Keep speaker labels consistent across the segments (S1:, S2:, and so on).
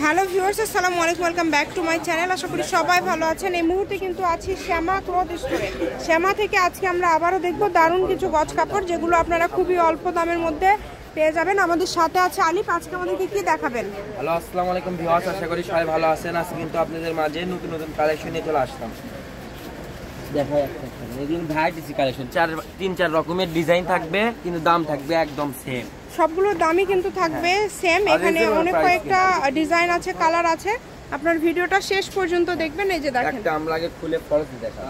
S1: Hello viewers, আসসালামু আলাইকুম, welcome back to my channel. আশা করি সবাই ভালো আছেন। এই মুহূর্তে কিন্তু আছি শ্যামা ক্লথ স্টোরে। শ্যামা থেকে আজকে আমরা আবারও দেখব দারুণ কিছু গজ কাপড়, যেগুলো আপনারা খুবই অল্প দামের মধ্যে পেয়ে যাবেন। আমাদের সাথে আছে আলিফ। আজকে আমাদেরকে কি দেখাবেন?
S2: হ্যালো, আসসালামু আলাইকুম ভিউয়ার্স, আশা করি সবাই ভালো আছেন। আজকে কিন্তু আপনাদের মাঝে নতুন নতুন কালেকশন নিয়ে চলে আসলাম। দেখাই এগুলো ভ্যারাইটি কালেকশন, তিন চার রকমের ডিজাইন থাকবে, কিন্তু দাম থাকবে একদম সেম।
S1: সবগুলোর দামই কিন্তু থাকবে সেম। এখানে অনেক কয়েকটা ডিজাইন আছে, কালার আছে। আপনার ভিডিওটা শেষ পর্যন্ত দেখবেন। এই যে দেখেন,
S2: একটা আমরা আগে খুলে ফলস দেখা।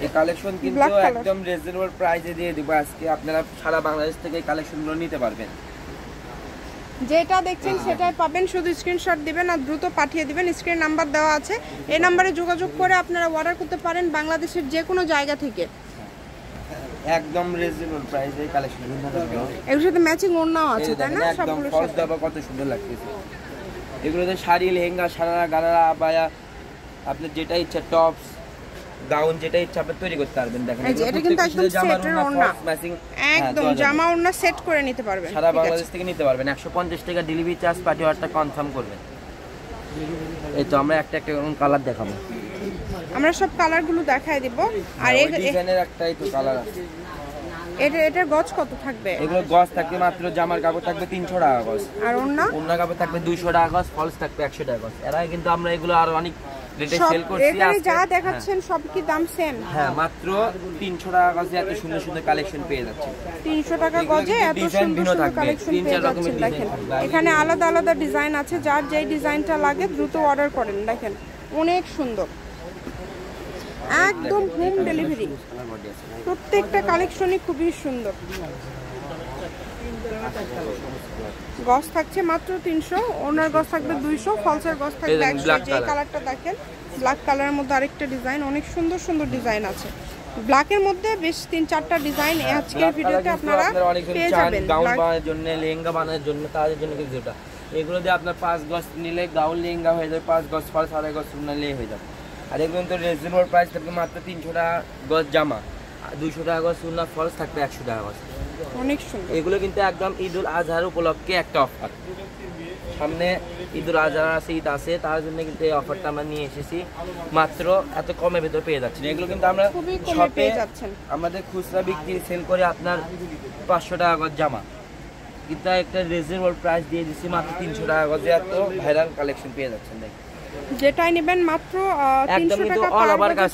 S2: এই কালেকশন কিন্তু একদম রিজনেবল প্রাইসে দিয়ে দিব আজকে। আপনারা সারা বাংলাদেশ থেকে এই কালেকশনগুলো নিতে পারবেন।
S1: যেটা দেখছেন সেটাই পাবেন, শুধু স্ক্রিনশট দিবেন আর দ্রুত পাঠিয়ে দিবেন। স্ক্রিন নাম্বার দেওয়া আছে, এই নাম্বারে যোগাযোগ করে আপনারা অর্ডার করতে পারেন বাংলাদেশের যে কোনো জায়গা থেকে।
S2: একদম রিজনেবল প্রাইসে এই কালেকশনগুলো থাকবে।
S1: এর সাথে ম্যাচিং ওড়নাও আছে, তাই না? সবগুলোর সাথে
S2: দাও কত সুন্দর লাগতেছে। এগুলোতে শাড়ি, লেহেঙ্গা, সারারা, গারারা, আবায়া, আপনি যেটা ইচ্ছা, টপস, গাউন, যেটা ইচ্ছা আপনি তৈরি করতে পারবেন। দেখেন
S1: এটা কিন্তু একদম সেটের ওড়না, একদম জামা ওড়না সেট করে নিতে পারবেন।
S2: সারা বাংলাদেশ থেকে নিতে পারবেন। 150 টাকা ডেলিভারি চার্জ, পার্টি অর্ডারটা কনফার্ম করবেন। এই তো আমরা একটা একটা কালার দেখাবো।
S1: আমরা সব কালারগুলো দেখাই দেব। আর এই
S2: ডিজাইনের একটাই তো কালার আছে।
S1: এটার গজ কত থাকবে?
S2: এগুলো গজ থাকবে মাত্র, জামার কাপড় থাকবে 300 টাকা গজ,
S1: আর ওড়না
S2: কাপড় থাকবে 200 টাকা গজ, ফলস থাকবে 100 টাকা গজ। এর আগে কিন্তু আমরা এগুলো আরো অনেক রেটে সেল করছি।
S1: এখানে যা দেখাচ্ছেন সব কি দাম সেম?
S2: হ্যাঁ, মাত্র 300 টাকা গজে এত সুন্দর সুন্দর কালেকশন পেয়ে যাচ্ছেন।
S1: 300 টাকা গজে এত সুন্দর সুন্দর কালেকশন পেয়ে যাচ্ছেন। দেখেন এখানে আলাদা আলাদা ডিজাইন আছে, যার যেই ডিজাইনটা লাগে দ্রুত অর্ডার করেন। দেখেন অনেক সুন্দর, একদম হোম ডেলিভারি। প্রত্যেকটা কালেকশনই খুবই সুন্দর। গজ থাকছে মাত্র 300, ওনার গজ থাকবে 200, ফলসের গজ থাকবে 100। যে কালারটা দেখেন ব্ল্যাক কালারের মধ্যে আরেকটা ডিজাইন, অনেক সুন্দর সুন্দর ডিজাইন আছে। ব্ল্যাকের মধ্যে বেশ 3-4টা ডিজাইন আজকের ভিডিওতে আপনারা পেয়ে যাবেন।
S2: গাউন বানানোর জন্য, লেহেঙ্গা বানানোর জন্য, তাদের জন্য কিন্তু এটা এগুলো দিয়ে আপনার 5 গজ নিলে গাউন লেহেঙ্গা হয়ে যাবে, 5 গজ ফলস, 2.5 গজ নিলে হয়ে যাবে। আর এগুলো তো রিজনেবল প্রাইস থাকবে মাত্র 300 টাকা গজ জামা, 200 টাকা গজ সুন্নাত ফলস থাকবে 100 টাকা গজ।
S1: অনেক সুন্দর।
S2: এগুলো কিন্তু একদম ঈদুল আজহার উপলক্ষে একটা অফার। সামনে ঈদুল আজহা আছে, ঈদ আছে, তার জন্য কিন্তু এই অফারটা আমরা নিয়ে এসেছি। মাত্র এত কমের ভেতর পেয়ে যাচ্ছেন। এগুলো কিন্তু আমরা শপে আমাদের খুচরা বিক্রি সেল করে আপনার 500 টাকা গজ জামা, কিন্তু একটা রিজনেবল প্রাইস দিয়ে দিচ্ছি মাত্র 300 টাকা গজে এত ভাইরাল কালেকশন পেয়ে যাচ্ছেন।
S1: যেটাই নেবেন মাত্র 300 টাকা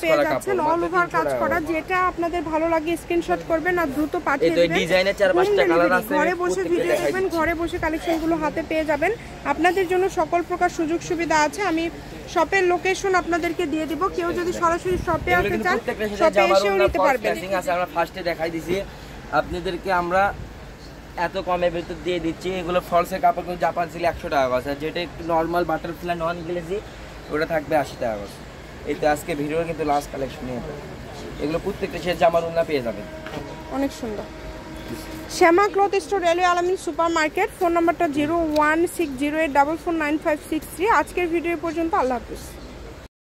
S1: পেয়ে যাচ্ছেন। অল ওভার কাজ করা, যেটা আপনাদের ভালো লাগে স্ক্রিনশট করবেন আর দ্রুত পাঠিয়ে দিবেন।
S2: এই ডিজাইনের 4-5টা কালার আছে।
S1: ঘরে বসে ভিডিও দেখবেন, ঘরে বসে কালেকশনগুলো হাতে পেয়ে যাবেন। আপনাদের জন্য সকল প্রকার সুযোগ সুবিধা আছে। আমি শপের লোকেশন আপনাদেরকে দিয়ে দিব। কেউ যদি সরাসরি শপে আসতে চান, শপে এসেও নিতে পারবেন।
S2: আমরা ফার্স্টে দেখাই দিছি আপনাদেরকে, আমরা এত কমের ভেতর দিয়ে দিচ্ছি। এগুলো ফলসের কাপড় জাপান ছিল 100 টাকা গজ, আর যেটা একটু নর্মাল বাটারফ্লাই নন গ্লেজি ওটা থাকবে 80 টাকা গজ। এই তো আজকে ভিডিওর কিন্তু লাস্ট কালেকশন নিয়ে এগুলো প্রত্যেকটা সে জামার ওড়না পেয়ে যাবেন।
S1: অনেক সুন্দর। শ্যামা ক্লথ স্টোর, রেলওয়ে আলামিন সুপার মার্কেট। ফোন নাম্বারটা 01608449563। আজকের ভিডিও পর্যন্ত। আল্লাহ হাফিজ।